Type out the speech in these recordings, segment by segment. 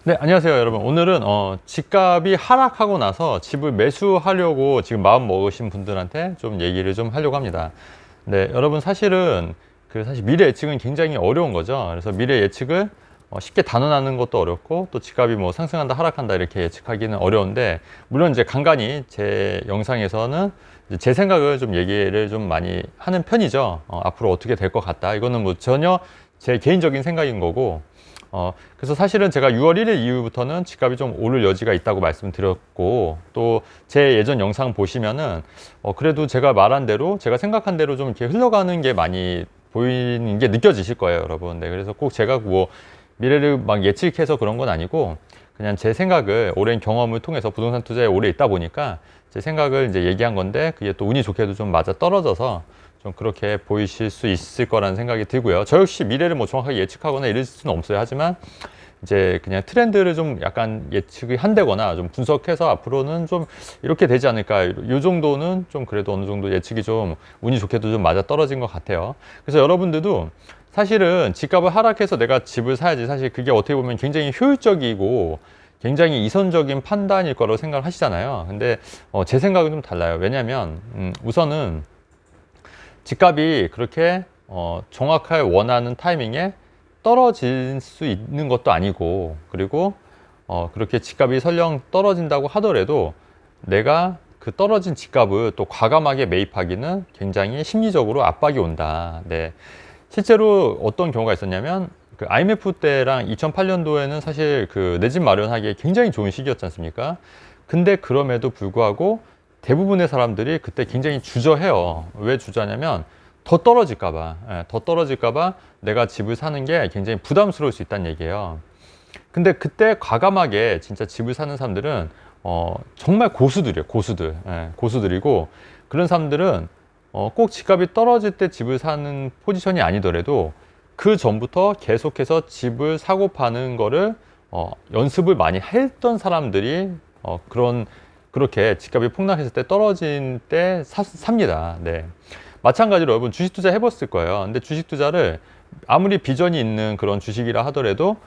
네, 안녕하세요, 여러분. 오늘은 집값이 하락하고 나서 집을 매수하려고 지금 마음 먹으신 분들한테 좀 얘기를 좀 하려고 합니다. 네, 여러분, 사실은 사실 미래 예측은 굉장히 어려운 거죠. 그래서 미래 예측을 쉽게 단언하는 것도 어렵고, 또 집값이 뭐 상승한다 하락한다 이렇게 예측하기는 어려운데, 물론 이제 간간히 제 영상에서는 이제 제 생각을 좀 얘기를 좀 많이 하는 편이죠. 앞으로 어떻게 될 것 같다, 이거는 뭐 전혀 제 개인적인 생각인 거고, 그래서 사실은 제가 6월 1일 이후부터는 집값이 좀 오를 여지가 있다고 말씀드렸고, 또 제 예전 영상 보시면은 그래도 제가 말한 대로, 제가 생각한 대로 좀 이렇게 흘러가는 게 많이 보이는 게 느껴지실 거예요, 여러분. 네, 그래서 꼭 제가 뭐 미래를 막 예측해서 그런 건 아니고, 그냥 제 생각을, 오랜 경험을 통해서 부동산 투자에 오래 있다 보니까 제 생각을 이제 얘기한 건데, 그게 또 운이 좋게도 좀 맞아 떨어져서 좀 그렇게 보이실 수 있을 거라는 생각이 들고요. 저 역시 미래를 뭐 정확하게 예측하거나 이럴 수는 없어요. 하지만 이제 그냥 트렌드를 좀 약간 예측이 한다거나 좀 분석해서 앞으로는 좀 이렇게 되지 않을까, 이 정도는 좀 그래도 어느 정도 예측이 좀 운이 좋게도 좀 맞아 떨어진 것 같아요. 그래서 여러분들도 사실은 집값을 하락해서 내가 집을 사야지, 사실 그게 어떻게 보면 굉장히 효율적이고 굉장히 이선적인 판단일 거라고 생각을 하시잖아요. 근데 제 생각은 좀 달라요. 왜냐면 우선은 집값이 그렇게 정확하게 원하는 타이밍에 떨어질 수 있는 것도 아니고, 그리고 그렇게 집값이 설령 떨어진다고 하더라도 내가 그 떨어진 집값을 또 과감하게 매입하기는 굉장히 심리적으로 압박이 온다. 네. 실제로 어떤 경우가 있었냐면, 그 IMF 때랑 2008년도에는 사실 그 내 집 마련하기에 굉장히 좋은 시기였지 않습니까? 근데 그럼에도 불구하고 대부분의 사람들이 그때 굉장히 주저해요. 왜 주저하냐면 더 떨어질까봐. 더 떨어질까봐 내가 집을 사는 게 굉장히 부담스러울 수 있다는 얘기예요. 근데 그때 과감하게 진짜 집을 사는 사람들은 정말 고수들이에요. 고수들. 고수들이고, 그런 사람들은 꼭 집값이 떨어질 때 집을 사는 포지션이 아니더라도 그 전부터 계속해서 집을 사고 파는 거를 연습을 많이 했던 사람들이 그렇게 집값이 폭락했을 때 떨어진 때 삽니다. 네. 마찬가지로 여러분 주식 투자 해봤을 거예요. 근데 주식 투자를 아무리 비전이 있는 그런 주식이라 하더라도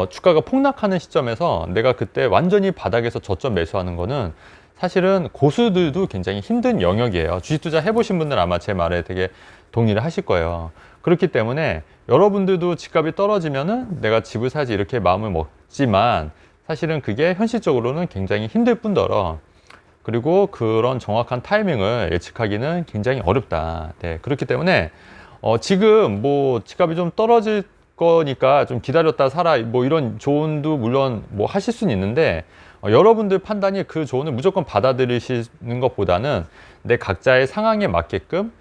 주가가 폭락하는 시점에서 내가 그때 완전히 바닥에서 저점 매수하는 거는 사실은 고수들도 굉장히 힘든 영역이에요. 주식 투자 해보신 분들 아마 제 말에 되게 동의를 하실 거예요. 그렇기 때문에 여러분들도 집값이 떨어지면은 내가 집을 사지 이렇게 마음을 먹지만, 사실은 그게 현실적으로는 굉장히 힘들 뿐더러, 그리고 그런 정확한 타이밍을 예측하기는 굉장히 어렵다. 네, 그렇기 때문에 지금 뭐 집값이 좀 떨어질 거니까 좀 기다렸다 사라, 뭐 이런 조언도 물론 뭐 하실 수는 있는데, 여러분들 판단이 그 조언을 무조건 받아들이시는 것보다는 내 각자의 상황에 맞게끔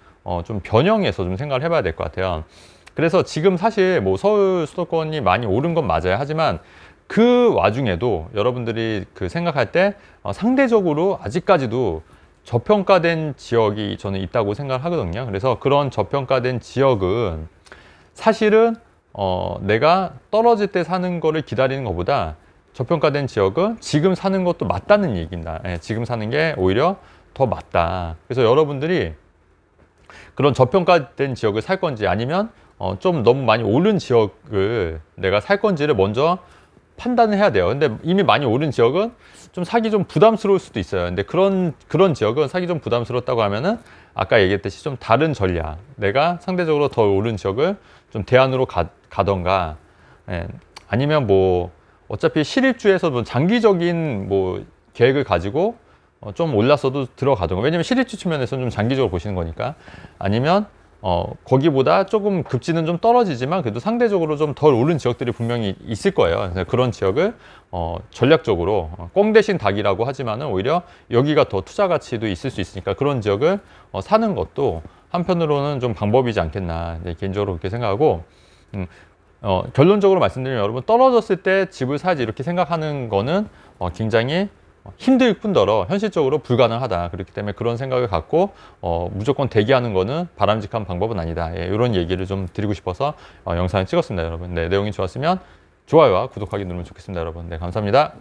좀 변형해서 좀 생각을 해봐야 될 것 같아요. 그래서 지금 사실 뭐 서울 수도권이 많이 오른 건 맞아요. 하지만 그 와중에도 여러분들이 그 생각할 때 상대적으로 아직까지도 저평가된 지역이 저는 있다고 생각을 하거든요. 그래서 그런 저평가된 지역은 사실은 내가 떨어질 때 사는 거를 기다리는 것보다, 저평가된 지역은 지금 사는 것도 맞다는 얘기입니다. 지금 사는 게 오히려 더 맞다. 그래서 여러분들이 그런 저평가된 지역을 살 건지, 아니면 좀 너무 많이 오른 지역을 내가 살 건지를 먼저 판단을 해야 돼요. 근데 이미 많이 오른 지역은 좀 사기 좀 부담스러울 수도 있어요. 근데 그런 지역은 사기 좀 부담스럽다고 하면은 아까 얘기했듯이 좀 다른 전략, 내가 상대적으로 더 오른 지역을 좀 대안으로 가던가, 아니면 뭐 어차피 실입주에서 뭐 장기적인 뭐 계획을 가지고 좀 올랐어도 들어가던가, 왜냐면 실입주 측면에서는 좀 장기적으로 보시는 거니까. 아니면 거기보다 조금 급지는 좀 떨어지지만 그래도 상대적으로 좀 덜 오른 지역들이 분명히 있을 거예요. 그래서 그런 지역을 전략적으로, 꽁 대신 닭이라고 하지만은 오히려 여기가 더 투자 가치도 있을 수 있으니까 그런 지역을 사는 것도 한편으로는 좀 방법이지 않겠나, 네, 개인적으로 그렇게 생각하고, 결론적으로 말씀드리면 여러분, 떨어졌을 때 집을 사야지 이렇게 생각하는 거는 굉장히 힘들 뿐더러 현실적으로 불가능하다. 그렇기 때문에 그런 생각을 갖고 무조건 대기하는 거는 바람직한 방법은 아니다. 이런 얘기를 좀 드리고 싶어서 영상을 찍었습니다, 여러분. 네, 내용이 좋았으면 좋아요와 구독하기 누르면 좋겠습니다, 여러분. 네, 감사합니다.